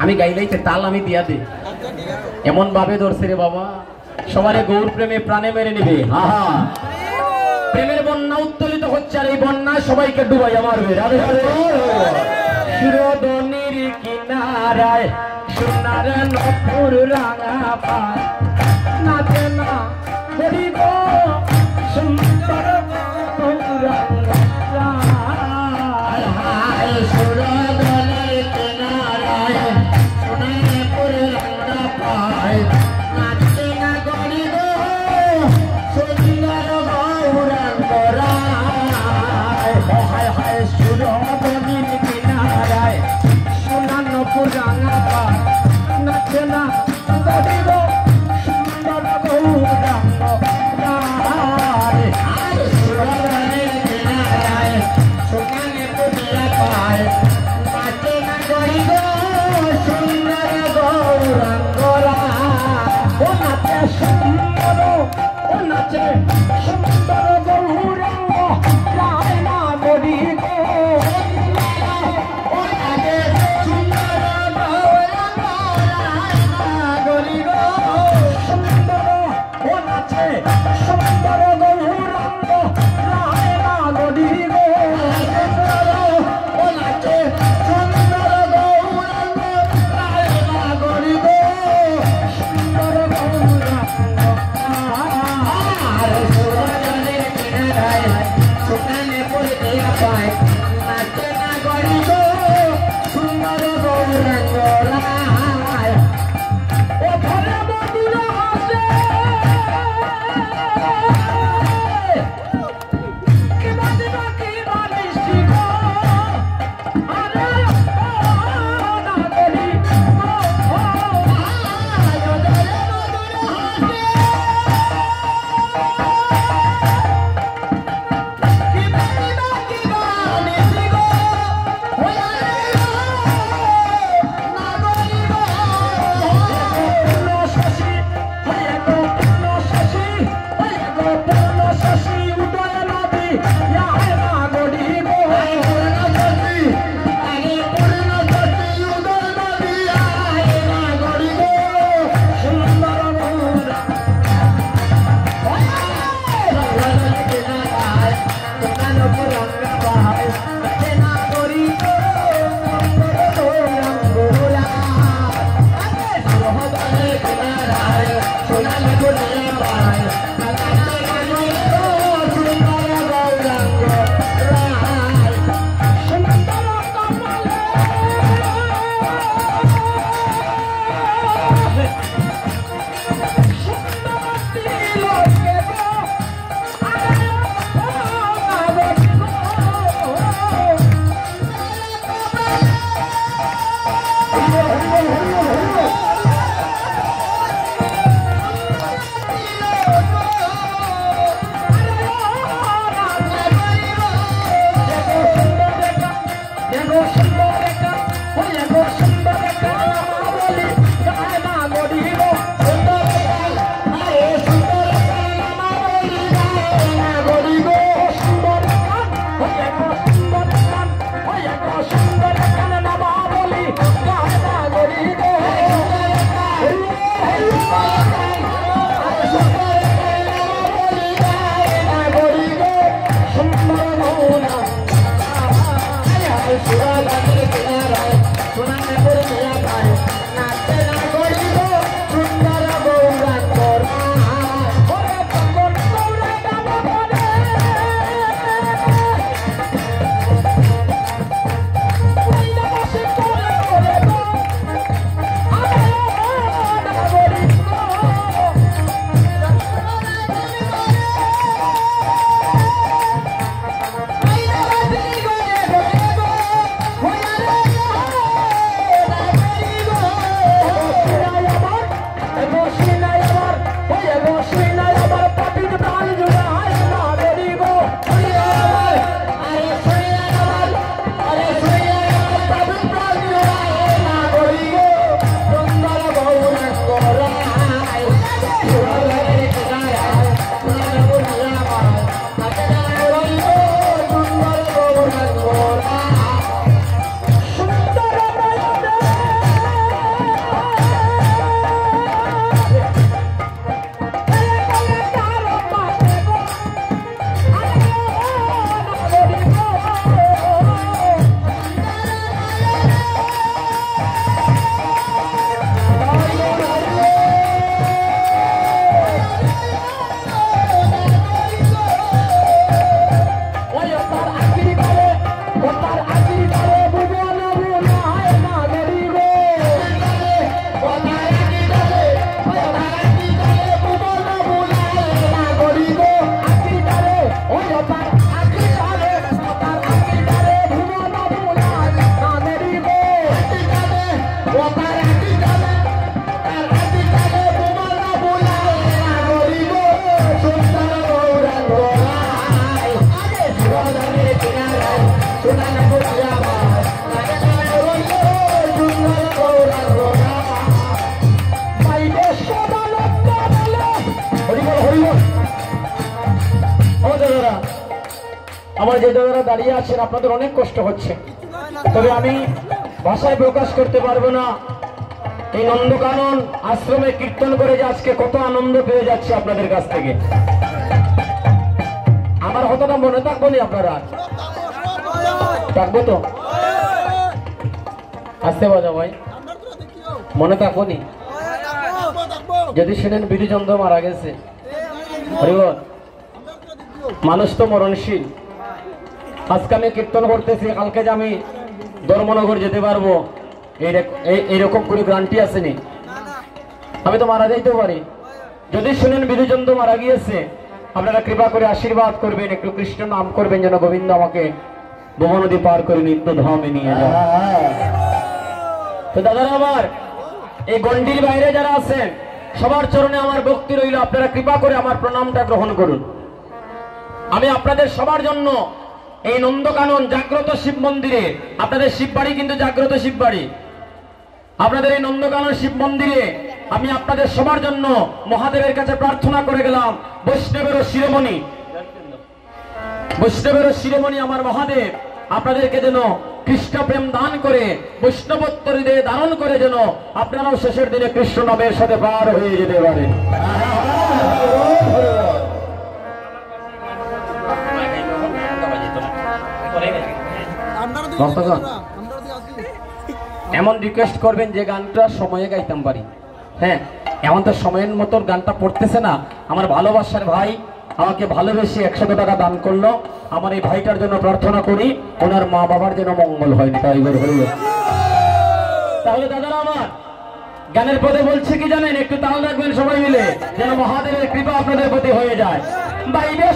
আমি গাইলাইতে তাল আমি দিয়া দে এমন ভাবে ধরছে রে বাবা সবারে গৌর প্রেমে প্রাণে মেরে নিবে। আহা প্রেমের বন্যা উত্তোলিত হচ্ছে আর এই বন্যা সবাইকে ডুবাইয়া মারবে। রাধে রাধে। শিরোদনির কিনারায় সোনার নপুর রাঙা পায় নাচে না হরি গো সুন্দর গৌরাঙ্গ Hola আমার যে দাদারা দাঁড়িয়ে আছেন আপনাদের অনেক কষ্ট হচ্ছে, তবে আমি ভাষায় প্রকাশ করতে পারবো না। এই নন্দকানন আশ্রমে কীর্তন করে যে আজকে কত আনন্দ পেয়ে যাচ্ছে আপনাদের কাছ থেকে, আমার হতটা মনে থাকবো নি? আপনারা থাকবো তো? আসতে বাজা ভাই, মনে থাকবো নি? যদি শুনেন বিরুচন্দ্র মারা গেছে, মানুষ তো মরণশীল। আজকে আমি কীর্তন করতেছি, কালকে যে আমি ধর্মনগর যেতে পারবো এইরকম কোনো গ্যারান্টি আসেনি। আমি তো মারা যাইতে পারি। যদি শুনেন বিরুচন্দ্র মারা গিয়েছে, আপনারা কৃপা করে আশীর্বাদ করবেন, একটু কৃষ্ণ নাম করবেন যেন গোবিন্দ আমাকে ভব নদী পার করে নিত্য ধামে নিয়ে যায়। তো দাদারা আমার, এই গন্ডির বাইরে যারা আছেন সবার চরণে আমার ভক্তি রইল, আপনারা কৃপা করে আমার প্রণামটা গ্রহণ করুন। আমি আপনাদের সবার জন্য এই নন্দকানন জাগ্রত শিব মন্দিরে, আপনাদের শিববাড়ি কিন্তু জাগ্রত শিববাড়ি, আপনাদের এই নন্দকানন শিব মন্দিরে আমি আপনাদের সবার জন্য মহাদেবের কাছে প্রার্থনা করে গেলাম, বৈষ্ণবেরও শিরোমণি আমার মহাদেব আপনাদেরকে যেন কৃষ্ণ প্রেম দান করে, বৈষ্ণবত্ব হৃদয়ে ধারণ করে যেন আপনারাও শেষের দিনে কৃষ্ণ নামের সাথে পার হয়ে যেতে পারেন। এমন রিকোয়েস্ট করবেন যে গানটা সময়ে গাইতাম পারি। হ্যাঁ, এমন তো সময়ের মতো গানটা পড়তেছে না। আমার ভালোবাসার ভাই আমাকে ভালোবেসে 100 টাকা দান করলো, আমার এই ভাইটার জন্য প্রার্থনা করি ওনার মা বাবার যেন মঙ্গল হয়নি। তাহলে দাদারা আমার, গানের পদে বলছে কি জানেন? একটু তাল রাখবেন সবাই মিলে, যেন মহাদেবের কৃপা আপনাদের প্রতি হয়ে যায়। বাইরে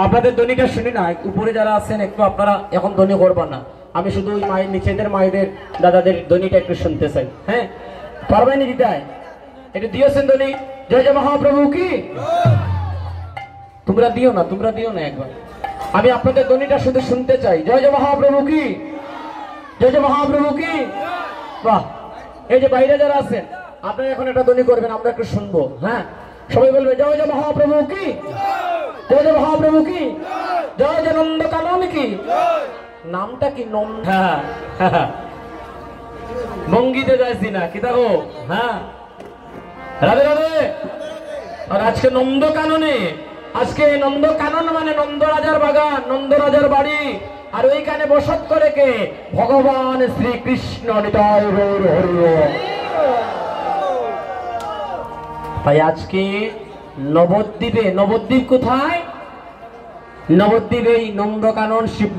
আপনাদের ধ্বনিটা শুনি না। উপরে যারা আছেন একটু আপনারা এখন ধ্বনি করবেন না, আমি শুধু ওই মায়ের নিচেদের মায়েদের দাদাদের ধ্বনিটা একটু শুনতে চাই। হ্যাঁ, পারবেন দিদায়? একটু দিয়েছেন ধ্বনি, জয় জয় মহাপ্রভু কি? তোমরা দিও না একবার, আমি আপনাদের ধ্বনিটা শুধু শুনতে চাই। জয় জয় মহাপ্রভু কি? জয় জয় মহাপ্রভু কি? বাহ! এই যে বাইরে যারা আছেন আপনারা এখন একটা ধ্বনি করবেন, আমরা একটু শুনবো। হ্যাঁ, সবাই বলবে জয় জয় মহাপ্রভু কি? জয় জয় মহাপ্রভু কি? জয় জয় নন্দকানন কি? নামটা কি? ভঙ্গিতে যাইছি না কি দেখো। হ্যাঁ, রাধে রাধে। আর আজকে নন্দকাননে, আজকে নন্দকানন মানে নন্দরাজার বাগান, নন্দরাজার বাড়ি, আর ওইখানে বসত করে কে? ভগবান শ্রীকৃষ্ণ। নিতাই গৌর হরি বল। তাই আজকে নবদ্বীপে, নবদ্বীপ কোথায়? নবদ্বীপ এই নন্দকানন শিব